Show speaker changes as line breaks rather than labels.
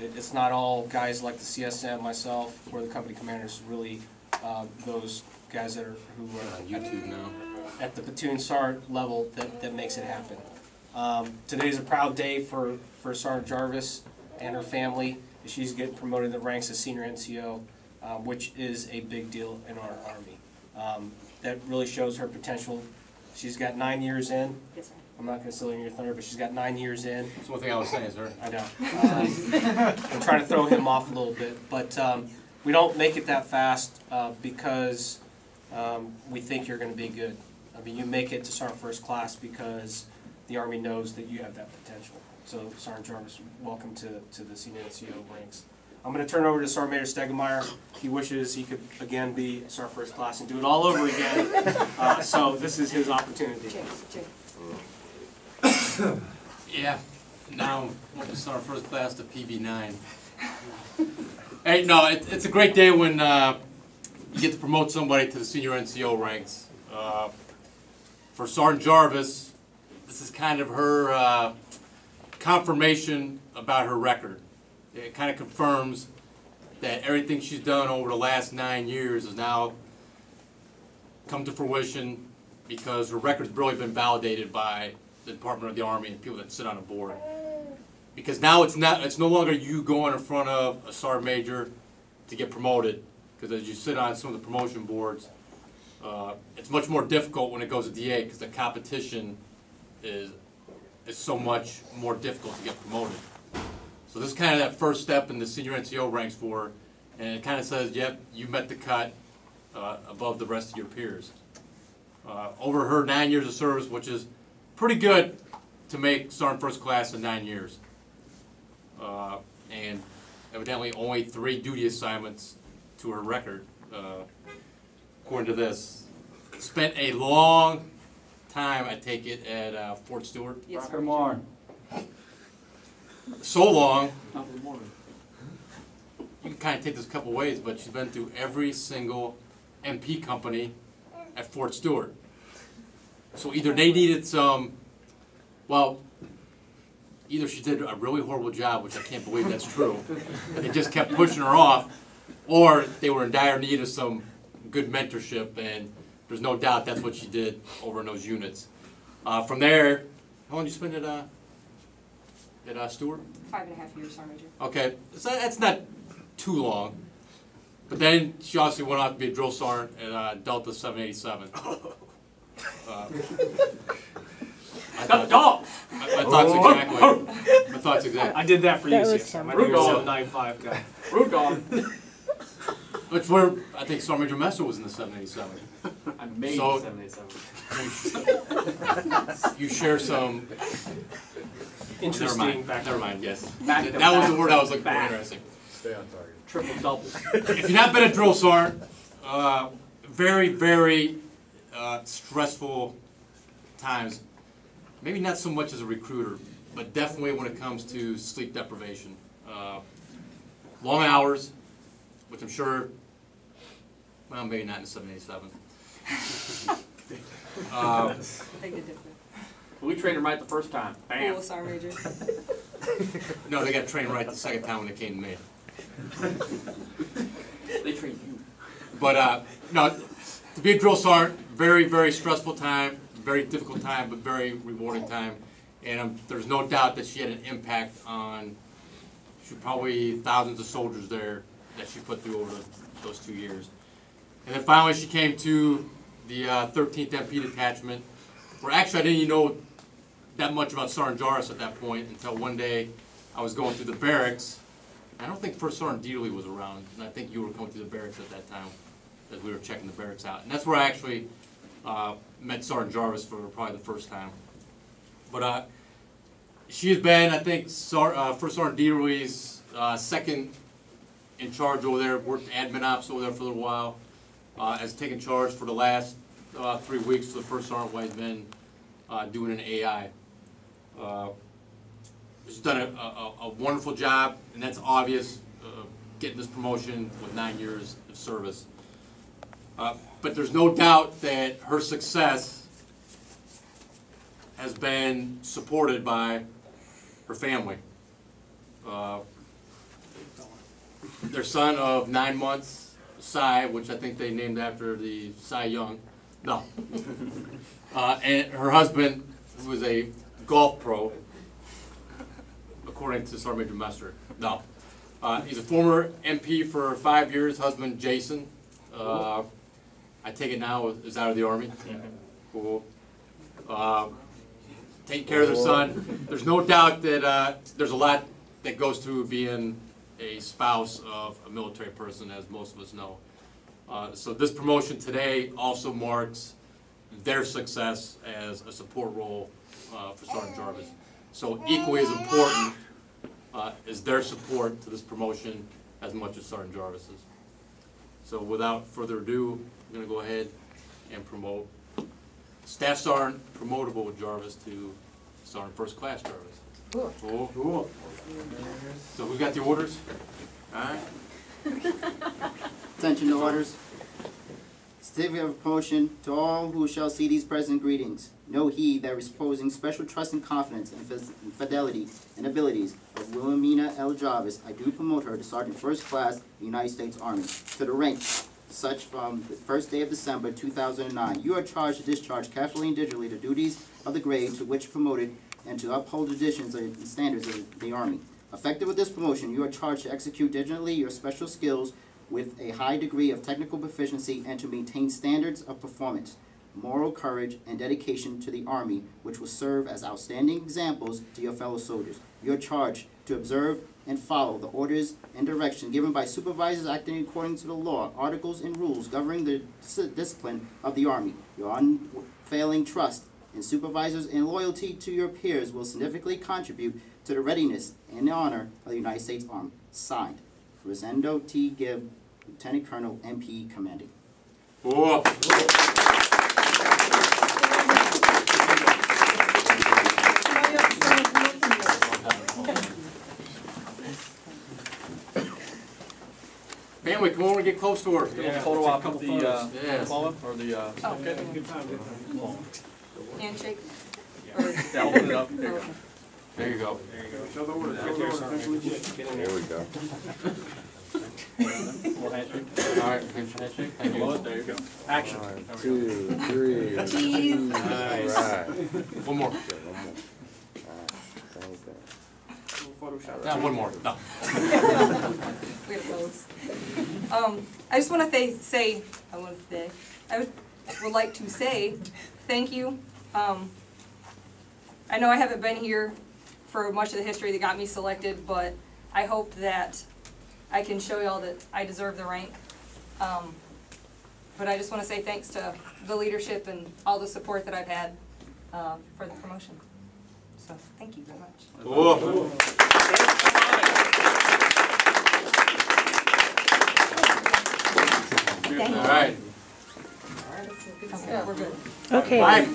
It's not all guys like the CSM, myself, or the company commanders. Really, those guys that are who are
on YouTube now
at the platoon sergeant level that makes it happen. Today's a proud day for Sergeant Jarvis and her family. She's getting promoted in the ranks as senior NCO, which is a big deal in our Army. That really shows her potential. She's got 9 years in.
Yes, sir.
I'm not going to steal your thunder, but she's got 9 years in.
That's one thing I was saying, sir.
I know. I'm trying to throw him off a little bit, but we don't make it that fast because we think you're going to be good. I mean, you make it to Sergeant First Class because the Army knows that you have that potential. So, Sergeant Jarvis, welcome to the senior NCO ranks. I'm going to turn it over to Sergeant Major Stegemeyer. He wishes he could again be Sergeant First Class and do it all over again. So this is his opportunity.
Yeah, now we'll just start First Class to PV9. Hey, no, it's a great day when you get to promote somebody to the senior NCO ranks. For Sergeant Jarvis, this is kind of her confirmation about her record. It kind of confirms that everything she's done over the last 9 years has now come to fruition because her record's really been validated by the Department of the Army and people that sit on the board. Because now it's no longer you going in front of a sergeant major to get promoted, because as you sit on some of the promotion boards, it's much more difficult when it goes to DA because the competition is so much more difficult to get promoted. So this is kind of that first step in the senior NCO ranks for her, and it kind of says, yep, you met the cut above the rest of your peers. Over her 9 years of service, which is pretty good to make Sergeant First Class in 9 years. And evidently only 3 duty assignments to her record, according to this. Spent a long time, I take it, at Fort Stewart.
Yes,
Rock 'em on.
So long, you can kind of take this a couple ways, but she's been through every single MP company at Fort Stewart. So either they needed some, well, either she did a really horrible job, which I can't believe that's true, and they just kept pushing her off, or they were in dire need of some good mentorship, and there's no doubt that's what she did over in those units. From there, how long did you spend at Stewart?
5.5 years, Sergeant Major.
Okay, so that's not too long. But then she obviously went on to be a drill sergeant at Delta 787. My thoughts exactly.
I did that for you,
That was
CSM. I
fun.
know you're a 795 guy.
Root dog.
Which where I think Sergeant Major Messer was in the 787.
I made
So-
787.
You share some.
Interesting
Never mind. Yes,
Back to
that was the
back
word I was looking for.
back.
Interesting.
Stay on target.
Triple doubles.
If you've not been a drill sergeant, very, very stressful times. Maybe not so much as a recruiter, but definitely when it comes to sleep deprivation. Long hours, which I'm sure, well, maybe not in the 787.
I think the difference.
We trained him right the first time. Bam.
Cool, Sergeant Major.
No, they got trained right the second time when they came to me.
They trained you.
But no, to be a drill sergeant, very, very stressful time, very difficult time, but very rewarding time. And there's no doubt that she had an impact on probably thousands of soldiers there that she put through over those 2 years. And then finally she came to the 13th MP detachment, where actually I didn't even know that much about Sergeant Jarvis at that point until one day I was going through the barracks. I don't think First Sergeant Dieterle was around, and I think you were going through the barracks at that time as we were checking the barracks out. And that's where I actually met Sergeant Jarvis for probably the first time. But she has been, I think, First Sergeant Dieterle's second in charge over there, worked admin ops over there for a little while, has taken charge for the last 3 weeks for the First Sergeant while he's been doing an AI. She's done a wonderful job, and that's obvious, getting this promotion with 9 years of service. But there's no doubt that her success has been supported by her family. their son of 9 months, Cy, which I think they named after the Cy Young. No. And her husband, who is a golf pro, according to Sergeant Major Mester. No. He's a former MP for 5 years, husband Jason. I take it now is out of the Army. Cool. Taking care of their son. There's no doubt that there's a lot that goes to being a spouse of a military person, as most of us know. So this promotion today also marks their success as a support role for Sergeant Jarvis. So equally as important is their support to this promotion as much as Sergeant Jarvis's. So without further ado, I'm going to go ahead and promote Staff Sergeant promotable Jarvis to Sergeant First Class Jarvis.
Cool.
Cool. So we got the orders? All right.
Attention to orders. Certificate of promotion to all who shall see these present greetings. Know he that reposing special trust and confidence and fidelity and abilities of Mena L. Jarvis, I do promote her to Sergeant First Class, United States Army, to the rank such from the first day of December 2009. You are charged to discharge carefully and diligently the duties of the grade to which promoted and to uphold the traditions and standards of the Army. Effective with this promotion, you are charged to execute diligently your special skills with a high degree of technical proficiency and to maintain standards of performance, moral courage, and dedication to the Army, which will serve as outstanding examples to your fellow soldiers. You are charged to observe and follow the orders and direction given by supervisors acting according to the law, articles, and rules governing the discipline of the Army. Your unfailing trust in supervisors and loyalty to your peers will significantly contribute to the readiness and honor of the United States Army. Signed, Rosendo T. Gibb, Lieutenant Colonel, MP, Commanding.
Cool. Family, come over and get close to her.
Photo op of the
Yes.
diploma or the.
Handshake?
Yeah, open it up. There you go.
There you go.
Show the order. Show the order.
There we go.
Little handshake.
All right, handshake. Thank
Below
you.
it. There you go. Action.
2, 3.
Cheese.
Nice.
All right.
One more.
Okay, one more. All right.
Photoshop.
Yeah, one more. No.
We have those. I just want to say, I would like to say thank you. I know I haven't been here for much of the history that got me selected, but I hope that I can show y'all that I deserve the rank. But I just want to say thanks to the leadership and all the support that I've had for the promotion. So thank you very much.
Cool.
Thank you.
All right.
Okay, we're good.
Okay.
All right.